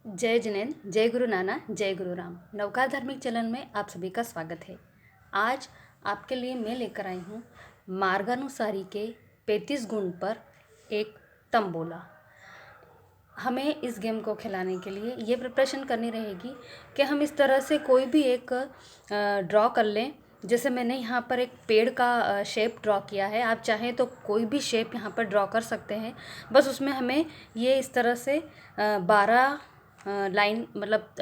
जय जिनेन्द्र, जय गुरु नानक, जय गुरु राम। नवकार धार्मिक चैनल में आप सभी का स्वागत है। आज आपके लिए मैं लेकर आई हूँ मार्गानुसारी के 35 गुण पर एक तंबोला। हमें इस गेम को खिलाने के लिए ये प्रिपरेशन करनी रहेगी कि हम इस तरह से कोई भी एक ड्रॉ कर लें। जैसे मैंने यहाँ पर एक पेड़ का शेप ड्रॉ किया है, आप चाहें तो कोई भी शेप यहाँ पर ड्रॉ कर सकते हैं। बस उसमें हमें ये इस तरह से 12 लाइन मतलब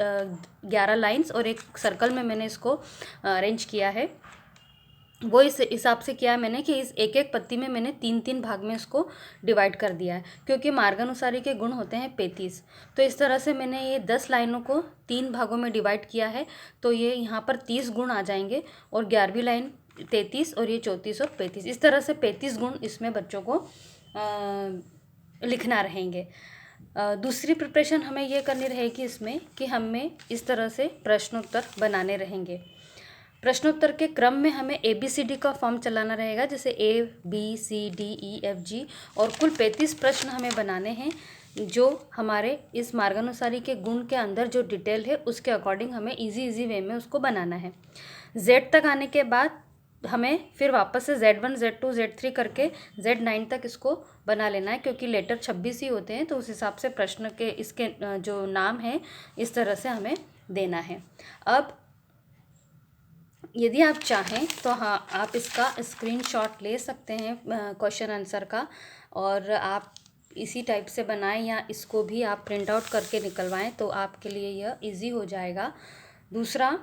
11 लाइंस और एक सर्कल में मैंने इसको अरेंज किया है। वो इस हिसाब से किया है मैंने कि इस एक एक पत्ती में मैंने 3-3 भाग में इसको डिवाइड कर दिया है, क्योंकि मार्गानुसारी के गुण होते हैं 35। तो इस तरह से मैंने ये 10 लाइनों को 3 भागों में डिवाइड किया है, तो ये यहाँ पर 30 गुण आ जाएंगे और 11वीं लाइन 33 और ये 34 और 35। इस तरह से 35 गुण इसमें बच्चों को लिखना रहेंगे। दूसरी प्रिपरेशन हमें ये करनी रहेगी इसमें कि हमें इस तरह से प्रश्नोत्तर बनाने रहेंगे। प्रश्नोत्तर के क्रम में हमें ABCD का फॉर्म चलाना रहेगा, जैसे ABCDEFG, और कुल 35 प्रश्न हमें बनाने हैं जो हमारे इस मार्गानुसारी के गुण के अंदर जो डिटेल है उसके अकॉर्डिंग हमें इजी वे में उसको बनाना है। Z तक आने के बाद हमें फिर वापस से Z1 Z2 Z3 करके Z9 तक इसको बना लेना है, क्योंकि लेटर 26 ही होते हैं, तो उस हिसाब से प्रश्न के इसके जो नाम है इस तरह से हमें देना है। अब यदि आप चाहें तो हाँ, आप इसका स्क्रीनशॉट ले सकते हैं क्वेश्चन आंसर का, और आप इसी टाइप से बनाएं या इसको भी आप प्रिंट आउट करके निकलवाएं, तो आपके लिए यह इजी हो जाएगा। दूसरा,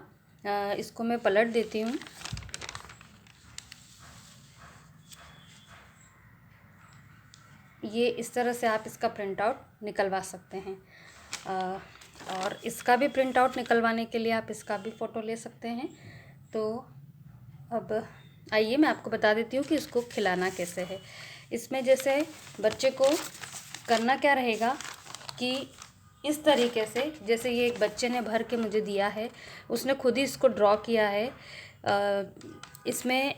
इसको मैं पलट देती हूँ। ये इस तरह से आप इसका प्रिंट आउट निकलवा सकते हैं, और इसका भी प्रिंट आउट निकलवाने के लिए आप इसका भी फ़ोटो ले सकते हैं। तो अब आइए मैं आपको बता देती हूँ कि इसको खिलाना कैसे है। इसमें जैसे बच्चे को करना क्या रहेगा कि इस तरीके से, जैसे ये एक बच्चे ने भर के मुझे दिया है, उसने खुद ही इसको ड्रॉ किया है। इसमें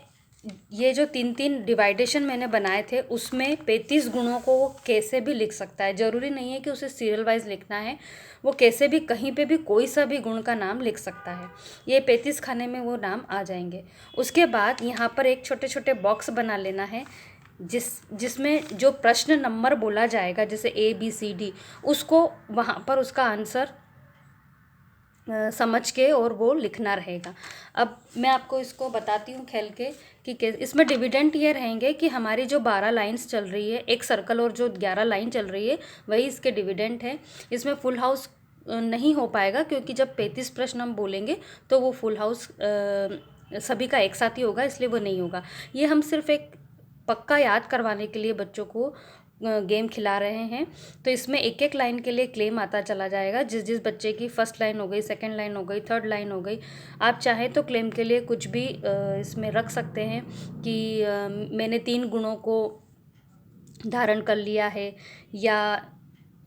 ये जो 3-3 डिवाइडेशन मैंने बनाए थे उसमें 35 गुणों को वो कैसे भी लिख सकता है। ज़रूरी नहीं है कि उसे सीरियल वाइज लिखना है, वो कैसे भी कहीं पे भी कोई सा भी गुण का नाम लिख सकता है। ये 35 खाने में वो नाम आ जाएंगे। उसके बाद यहाँ पर एक छोटे छोटे बॉक्स बना लेना है, जिसमें जो प्रश्न नंबर बोला जाएगा, जैसे ABCD, उसको वहाँ पर उसका आंसर समझ के और वो लिखना रहेगा। अब मैं आपको इसको बताती हूँ खेल के कि इसमें डिविडेंट ये रहेंगे कि हमारी जो 12 लाइंस चल रही है, एक सर्कल और जो 11 लाइन चल रही है, वही इसके डिविडेंट है। इसमें फुल हाउस नहीं हो पाएगा, क्योंकि जब 35 प्रश्न हम बोलेंगे तो वो फुल हाउस सभी का एक साथ ही होगा, इसलिए वो नहीं होगा। ये हम सिर्फ एक पक्का याद करवाने के लिए बच्चों को गेम खिला रहे हैं। तो इसमें एक एक लाइन के लिए क्लेम आता चला जाएगा। जिस बच्चे की फर्स्ट लाइन हो गई, सेकंड लाइन हो गई, थर्ड लाइन हो गई, आप चाहें तो क्लेम के लिए कुछ भी इसमें रख सकते हैं कि मैंने 3 गुणों को धारण कर लिया है, या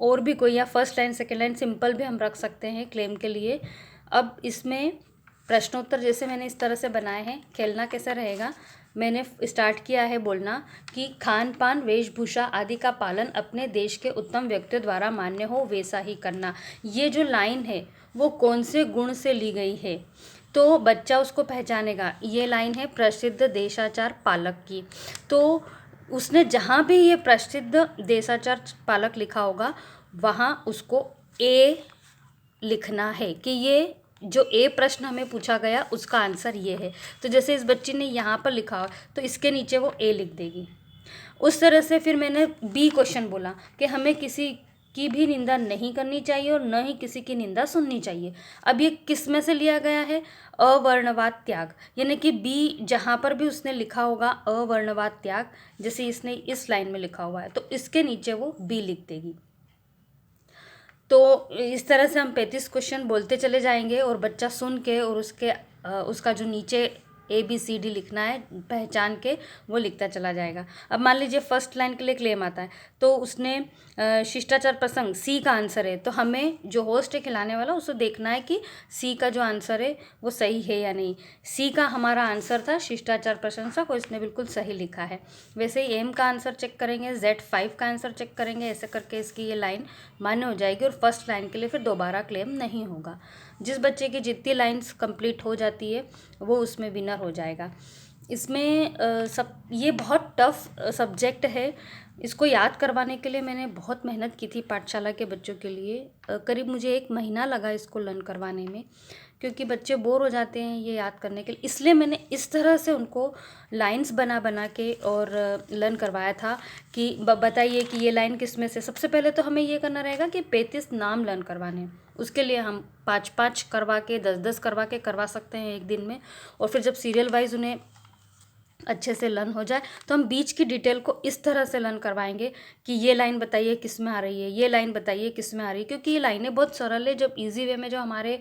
और भी कोई, या first line second line simple भी हम रख सकते हैं क्लेम के लिए। अब इसमें प्रश्नोत्तर जैसे मैंने इस तरह से बनाए हैं, खेलना कैसा रहेगा, मैंने स्टार्ट किया है बोलना कि खान पान वेशभूषा आदि का पालन अपने देश के उत्तम व्यक्तियों द्वारा मान्य हो वैसा ही करना। ये जो लाइन है वो कौन से गुण से ली गई है, तो बच्चा उसको पहचानेगा। ये लाइन है प्रसिद्ध देशाचार पालक की, तो उसने जहाँ भी ये प्रसिद्ध देशाचार पालक लिखा होगा वहाँ उसको A लिखना है कि ये जो A प्रश्न हमें पूछा गया उसका आंसर ये है। तो जैसे इस बच्ची ने यहाँ पर लिखा तो इसके नीचे वो A लिख देगी। उस तरह से फिर मैंने B क्वेश्चन बोला कि हमें किसी की भी निंदा नहीं करनी चाहिए और न ही किसी की निंदा सुननी चाहिए। अब ये किस में से लिया गया है, अवर्णवाद त्याग, यानी कि B जहाँ पर भी उसने लिखा होगा अवर्णवाद त्याग, जैसे इसने इस लाइन में लिखा हुआ है तो इसके नीचे वो B लिख देगी। तो इस तरह से हम 35 क्वेश्चन बोलते चले जाएंगे और बच्चा सुन के और उसका जो नीचे ABCD लिखना है, पहचान के वो लिखता चला जाएगा। अब मान लीजिए फर्स्ट लाइन के लिए क्लेम आता है, तो उसने शिष्टाचार प्रसंग सी का आंसर है, तो हमें जो होस्ट है खिलाने वाला उसको देखना है कि सी का जो आंसर है वो सही है या नहीं। सी का हमारा आंसर था शिष्टाचार प्रशंसक और इसने बिल्कुल सही लिखा है। वैसे ही एम का आंसर चेक करेंगे, Z5 का आंसर चेक करेंगे, ऐसे करके इसकी ये लाइन मान्य हो जाएगी और फर्स्ट लाइन के लिए फिर दोबारा क्लेम नहीं होगा। जिस बच्चे की जितनी लाइन्स कंप्लीट हो जाती है वो उसमें विनर हो जाएगा। इसमें ये बहुत टफ सब्जेक्ट है। इसको याद करवाने के लिए मैंने बहुत मेहनत की थी पाठशाला के बच्चों के लिए। करीब मुझे 1 महीना लगा इसको लर्न करवाने में, क्योंकि बच्चे बोर हो जाते हैं ये याद करने के लिए। इसलिए मैंने इस तरह से उनको लाइंस बना बना के और लर्न करवाया था कि बताइए कि ये लाइन किस में से। सबसे पहले तो हमें ये करना रहेगा कि 35 नाम लर्न करवाने हैं। उसके लिए हम 5-5 करवा के 10-10 करवा के करवा सकते हैं एक दिन में। और फिर जब सीरियल वाइज उन्हें अच्छे से लर्न हो जाए तो हम बीच की डिटेल को इस तरह से लर्न करवाएंगे कि ये लाइन बताइए किस में आ रही है, ये लाइन बताइए किस में आ रही है। क्योंकि ये लाइनें बहुत सरल है। जब इजी वे में जो हमारे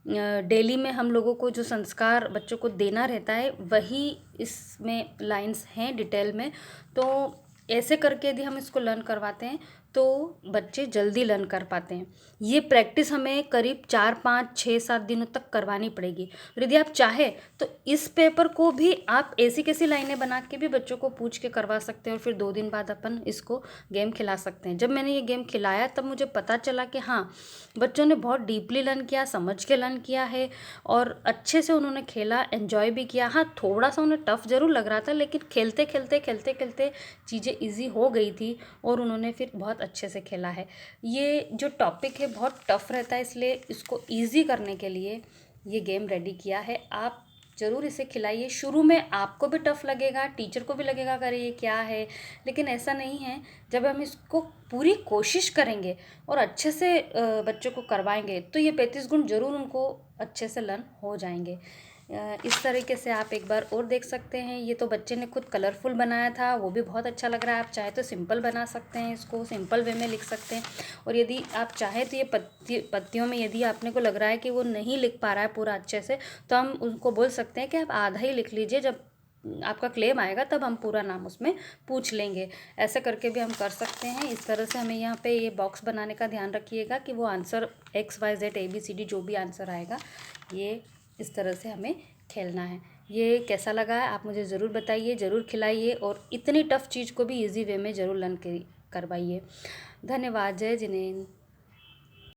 डेली में हम लोगों को जो संस्कार बच्चों को देना रहता है वही इसमें लाइंस हैं डिटेल में। तो ऐसे करके यदि हम इसको लर्न करवाते हैं तो बच्चे जल्दी लर्न कर पाते हैं। ये प्रैक्टिस हमें करीब 4-5-6-7 दिनों तक करवानी पड़ेगी। और यदि आप चाहें तो इस पेपर को भी आप ऐसी कैसी लाइनें बना के भी बच्चों को पूछ के करवा सकते हैं और फिर 2 दिन बाद अपन इसको गेम खिला सकते हैं। जब मैंने ये गेम खिलाया तब मुझे पता चला कि हाँ, बच्चों ने बहुत डीपली लर्न किया, समझ के लर्न किया है और अच्छे से उन्होंने खेला, एन्जॉय भी किया। हाँ, थोड़ा सा उन्हें टफ ज़रूर लग रहा था, लेकिन खेलते खेलते चीज़ें ईजी हो गई थी और उन्होंने फिर बहुत अच्छे से खेला है। ये जो टॉपिक है बहुत टफ रहता है, इसलिए इसको ईजी करने के लिए ये गेम रेडी किया है। आप ज़रूर इसे खिलाइए। शुरू में आपको भी टफ लगेगा, टीचर को भी लगेगा अरे ये क्या है, लेकिन ऐसा नहीं है। जब हम इसको पूरी कोशिश करेंगे और अच्छे से बच्चों को करवाएंगे तो ये 35 गुण ज़रूर उनको अच्छे से लर्न हो जाएंगे। इस तरीके से आप एक बार और देख सकते हैं। ये तो बच्चे ने खुद कलरफुल बनाया था, वो भी बहुत अच्छा लग रहा है। आप चाहे तो सिंपल बना सकते हैं, इसको सिंपल वे में लिख सकते हैं। और यदि आप चाहें तो ये पत्तियों में यदि आपने को लग रहा है कि वो नहीं लिख पा रहा है पूरा अच्छे से, तो हम उनको बोल सकते हैं कि आप आधा ही लिख लीजिए, जब आपका क्लेम आएगा तब हम पूरा नाम उसमें पूछ लेंगे। ऐसे करके भी हम कर सकते हैं। इस तरह से हमें यहाँ पे ये बॉक्स बनाने का ध्यान रखिएगा कि वो आंसर XYZ ABCD जो भी आंसर आएगा ये इस तरह से हमें खेलना है। ये कैसा लगा है आप मुझे ज़रूर बताइए, ज़रूर खिलाइए और इतनी टफ चीज़ को भी इजी वे में ज़रूर लर्न करवाइए। धन्यवाद। जय जिनेंद्र।